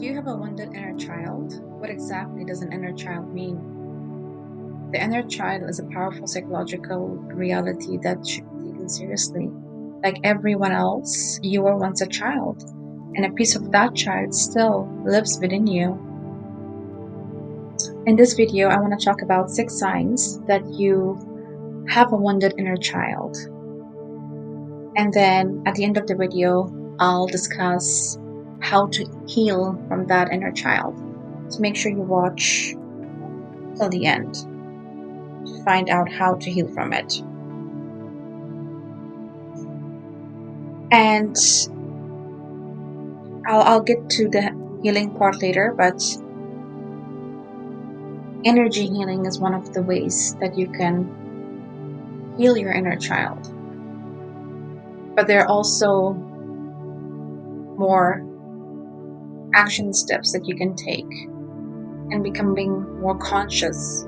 Do you have a wounded inner child? What exactly does an inner child mean? The inner child is a powerful psychological reality that should be taken seriously. Like everyone else, you were once a child, and a piece of that child still lives within you. In this video, I want to talk about 6 signs that you have a wounded inner child. And then at the end of the video, I'll discuss how to heal from that inner child. So make sure you watch till the end to find out how to heal from it. And I'll get to the healing part later, but energy healing is one of the ways that you can heal your inner child. But there are also more action steps that you can take in becoming more conscious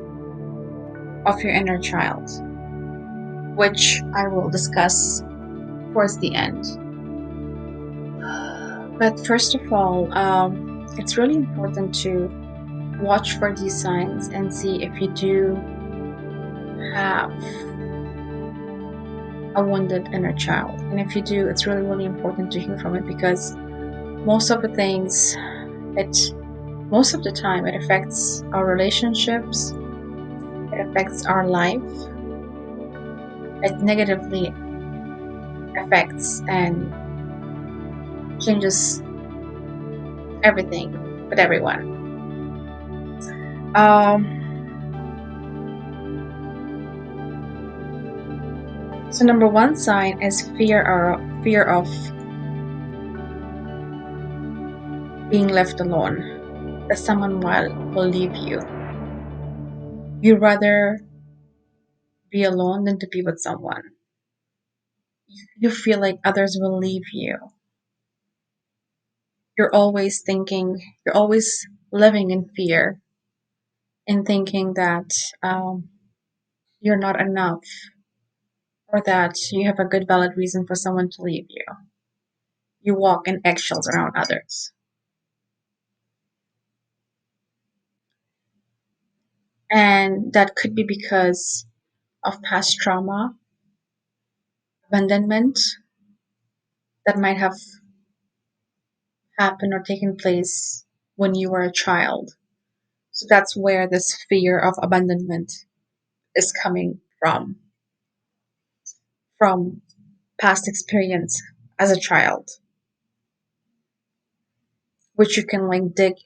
of your inner child, which I will discuss towards the end. But first of all, it's really important to watch for these signs and see if you do have a wounded inner child. And if you do, it's really, really important to heal from it, because most of the time it affects our relationships, it affects our life, it negatively affects and changes everything with everyone. So number one sign is fear of being left alone, that someone will leave you. You'd rather be alone than to be with someone. You feel like others will leave you. You're always living in fear and thinking that you're not enough, or that you have a good valid reason for someone to leave you. You walk in eggshells around others. And that could be because of past trauma, abandonment that might have happened or taken place when you were a child. So that's where this fear of abandonment is coming from past experience as a child, which you can like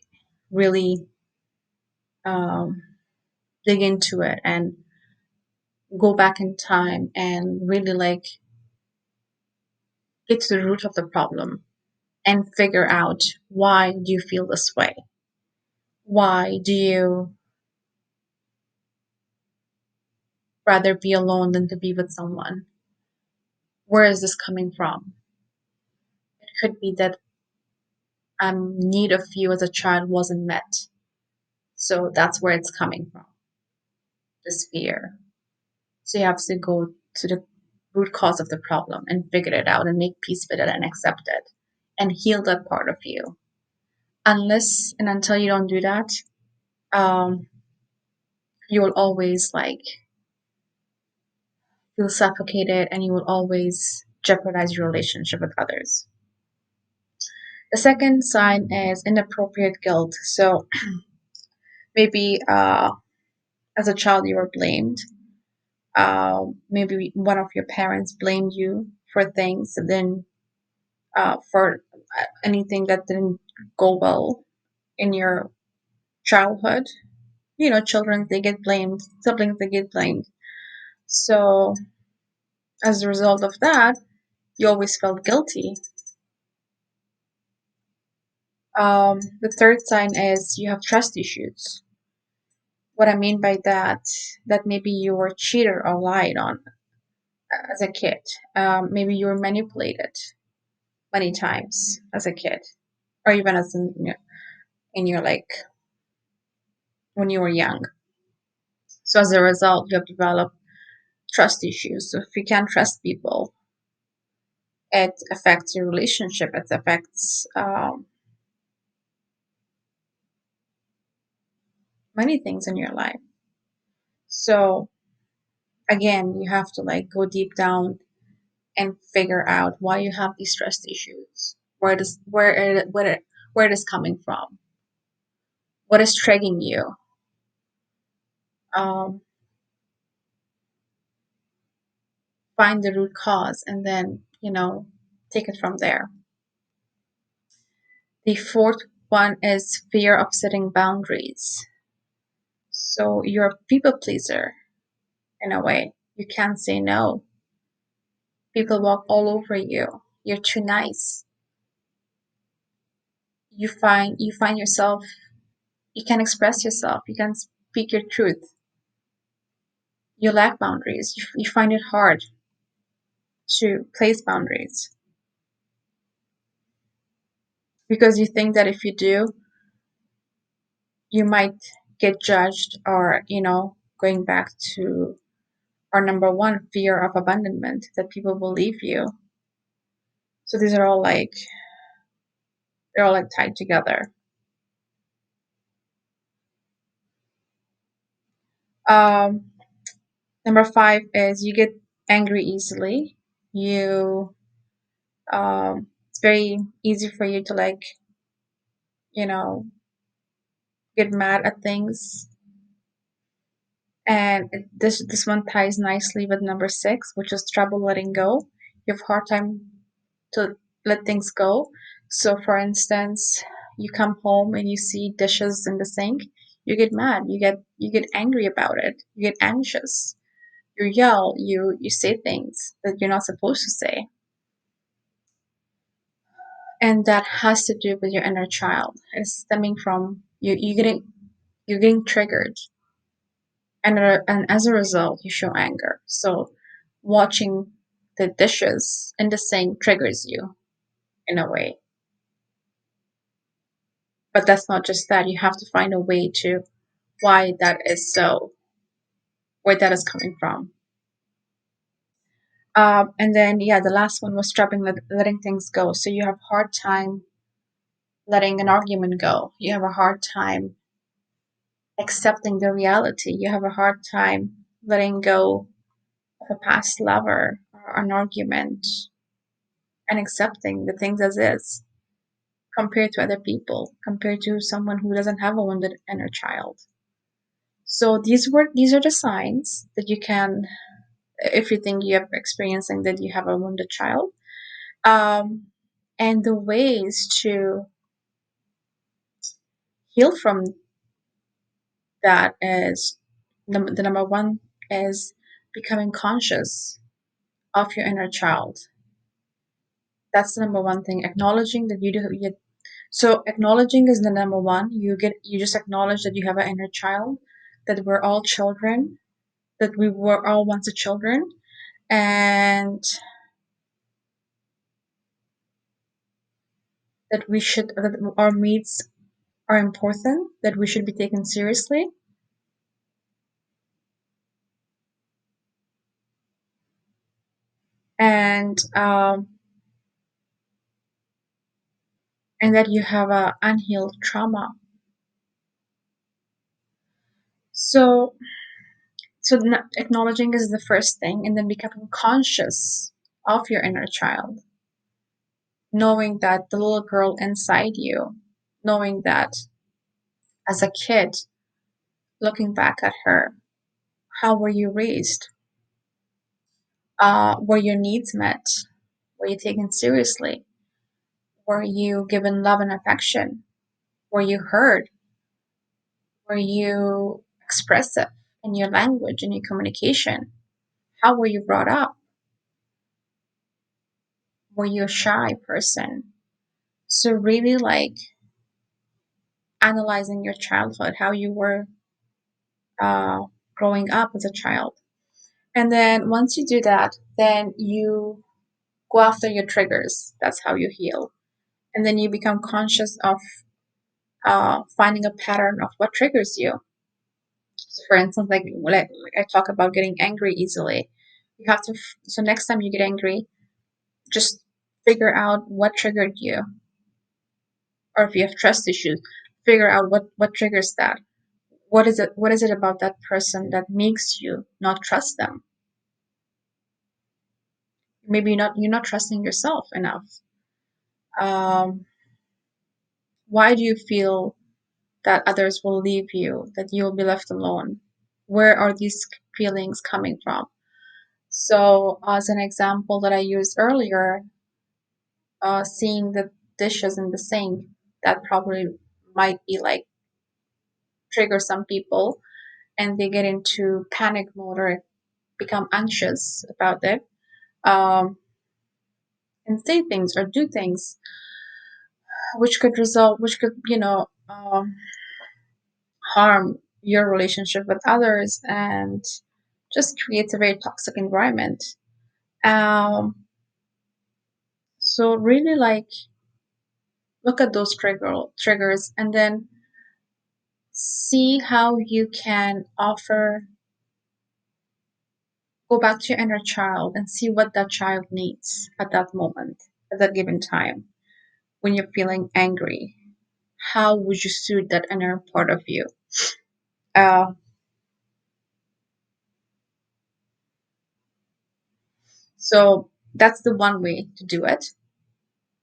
really um, dig into it and go back in time and really like get to the root of the problem and figure out, why do you feel this way? Why do you rather be alone than to be with someone? Where is this coming from? It could be that need of you as a child wasn't met. So that's where it's coming from, this fear. So you have to go to the root cause of the problem and figure it out and make peace with it and accept it and heal that part of you. Unless and until you don't do that, um, you will always like feel suffocated, and you will always jeopardize your relationship with others. The second sign is inappropriate guilt. So maybe as a child you were blamed. Maybe one of your parents blamed you for things, and then for anything that didn't go well in your childhood. You know, children, they get blamed, siblings, they get blamed. So as a result of that, you always felt guilty. The third sign is you have trust issues. What I mean by that maybe you were cheated or lied on as a kid. Maybe you were manipulated many times as a kid, or even in your like when you were young. So as a result, you have developed trust issues. So if you can't trust people, it affects your relationship. It affects many things in your life. So again, you have to like go deep down and figure out why you have these trust issues. Where it is coming from? What is triggering you? Um, find the root cause, and then take it from there. The fourth one is fear of setting boundaries. So you're a people pleaser in a way. You can't say no. People walk all over you. You're too nice. You find yourself. You can express yourself. You can speak your truth. You lack boundaries. You find it hard to place boundaries because you think that if you do, you might get judged, or going back to our number one, fear of abandonment, that people will leave you. So these are all like, they're all like tied together. um Number five is you get angry easily. You it's very easy for you to like you know get mad at things. And this one ties nicely with number six, which is trouble letting go. You have a hard time to let things go. So for instance, you come home and you see dishes in the sink, you get mad, you get angry about it, you get anxious, you yell, you say things that you're not supposed to say. And that has to do with your inner child. It's stemming from you're getting triggered, and as a result you show anger. So watching the dishes in the sink triggers you in a way. But that's not just that. You have to find a way to why that is so, where that is coming from. And then yeah, the last one was strapping, letting things go. So you have a hard time letting an argument go. You have a hard time accepting the reality. You have a hard time letting go of a past lover or an argument, and accepting the things as is, compared to other people, compared to someone who doesn't have a wounded inner child. So these are the signs that you can, if you think you're experiencing that you have a wounded child. um, and the ways to heal from that is, the number one is becoming conscious of your inner child. That's the number one thing. Acknowledging that so acknowledging is the number one. You just acknowledge that you have an inner child, that we're all children, that we were all once a children, and that our needs are important, that we should be taken seriously. And that you have a unhealed trauma. So acknowledging is the first thing, and then becoming conscious of your inner child, knowing that the little girl inside you, knowing that as a kid, looking back at her, how were you raised? Were your needs met? Were you taken seriously? Were you given love and affection? Were you heard? Were you expressive in your language, in your communication? How were you brought up? Were you a shy person? So really like analyzing your childhood, how you were uh, growing up as a child. And then once you do that, then you go after your triggers. That's how you heal. And then you become conscious of finding a pattern of what triggers you. So for instance, like I talk about getting angry easily. You have to, so next time you get angry, just figure out what triggered you. Or if you have trust issues, figure out what triggers that. What is it about that person that makes you not trust them? Maybe you're not trusting yourself enough. Um, why do you feel that others will leave you, that you'll be left alone? Where are these feelings coming from? So, as an example that I used earlier, seeing the dishes in the sink, that probably might be like trigger some people, and they get into panic mode or become anxious about it, um, and say things or do things which could, harm your relationship with others and just creates a very toxic environment. Um, so really like look at those triggers and then see how you can offer go back to your inner child and see what that child needs at that moment, at that given time when you're feeling angry. How would you soothe that inner part of you? Uh, so that's the one way to do it.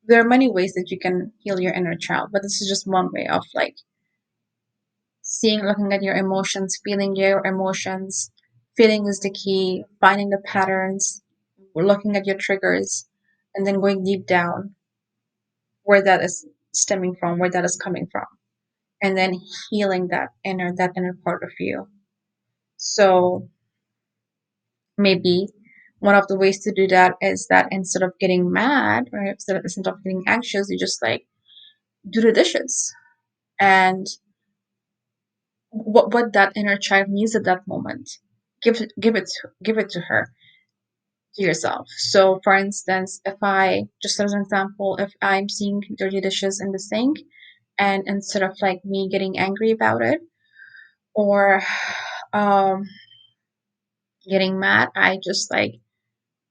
There are many ways that you can heal your inner child, but this is just one way of like looking at your emotions, feeling your emotions. Feeling is the key, finding the patterns, looking at your triggers, and then going deep down where that is stemming from, where that is coming from, and then healing that inner part of you. So maybe one of the ways to do that is that instead of getting mad or instead of getting anxious, you just like do the dishes and what that inner child needs at that moment. Give it to her, to yourself. So for instance, if I just as an example, if I'm seeing dirty dishes in the sink and instead of like me getting angry about it or um getting mad, I just like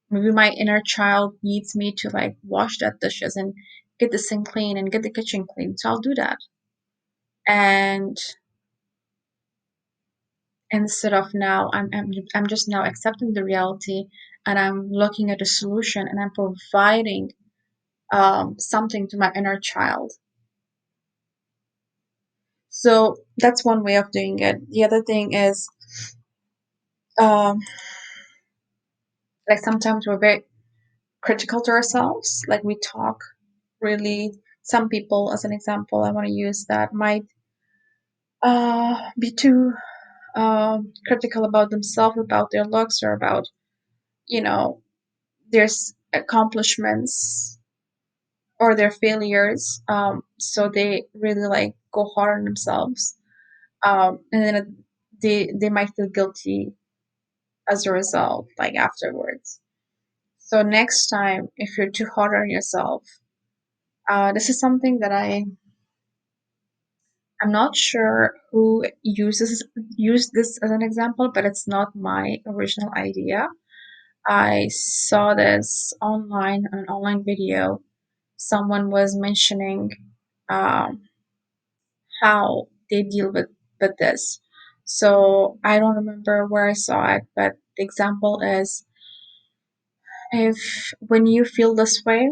maybe my inner child needs me to like wash that dishes and get the sink clean and get the kitchen clean. So I'll do that. And instead of now I'm just now accepting the reality and I'm looking at a solution and I'm providing something to my inner child. So that's one way of doing it. The other thing is um, like sometimes we're very critical to ourselves, like we talk really, some people as an example I want to use that might be too critical about themselves, about their looks, or about you know their accomplishments or their failures. So they really like go hard on themselves, and then they might feel guilty as a result, like afterwards. So next time, if you're too hard on yourself, this is something that I'm not sure who used this as an example, but it's not my original idea. I saw this online on an online video. Someone was mentioning um, how they deal with this. So I don't remember where I saw it, but the example is if when you feel this way,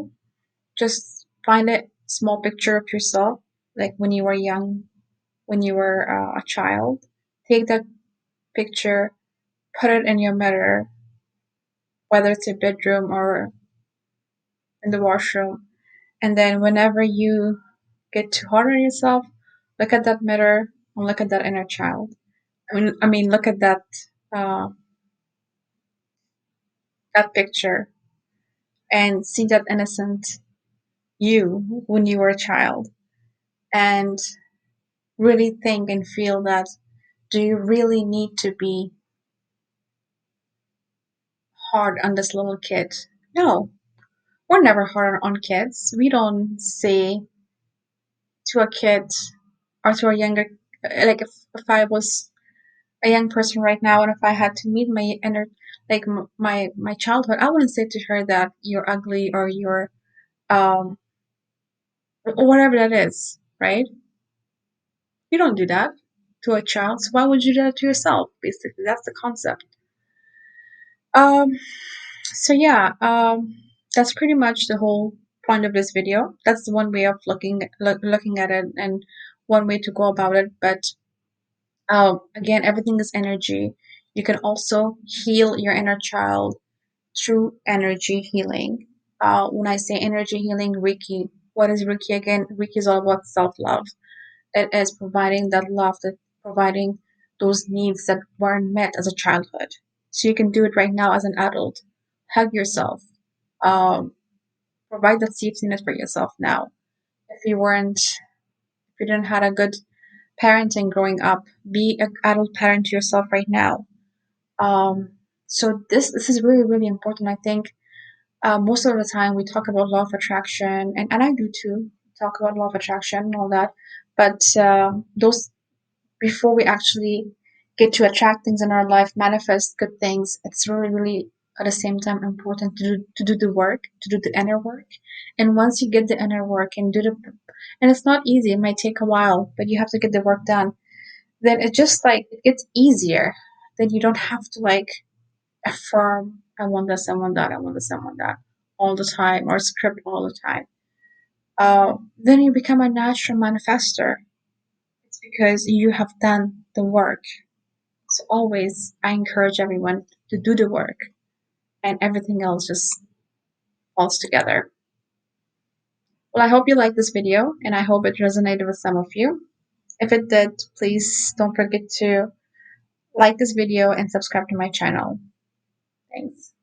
just find a small picture of yourself, like when you were young, when you were a child. Take that picture, put it in your mirror, whether it's a bedroom or in the washroom, and then whenever you get too hard on yourself, look at that mirror and look at that inner child. I mean, look at uh, that picture and see that innocent you when you were a child, and really think and feel that do you really need to be hard on this little kid? No, we're never hard on kids. We don't say to a kid or to a younger, like if I was a young person right now and if I had to meet my inner, like my childhood, I wouldn't say to her that you're ugly or you're um whatever that is, right? We don't do that. to a child, so why would you do that to yourself? Basically, that's the concept. Um, so yeah, that's pretty much the whole point of this video. That's the one way of looking at it, and one way to go about it. But again, everything is energy. You can also heal your inner child through energy healing. When I say energy healing, Reiki, what is Reiki again? Reiki is all about self love. It is providing that love, that providing those needs that weren't met as a childhood. So you can do it right now as an adult. Hug yourself. Um, Provide that safety net for yourself now. If you weren't, if you didn't had a good parenting growing up, be an adult parent to yourself right now. So this is really really important. I think most of the time we talk about law of attraction, and I do too, talk about law of attraction and all that. But those before we actually get to attract things in our life, manifest good things, it's really, really at the same time important to do the work, to do the inner work. And once you get the inner work and and it's not easy, it might take a while, but you have to get the work done. Then it just like it gets easier. Then you don't have to like affirm, I want this, I want that, I want this, I want that all the time or script all the time. Then you become a natural manifester. It's because you have done the work. So always, I encourage everyone to do the work, and everything else just falls together. Well, I hope you liked this video, and I hope it resonated with some of you. If it did, please don't forget to like this video and subscribe to my channel. Thanks.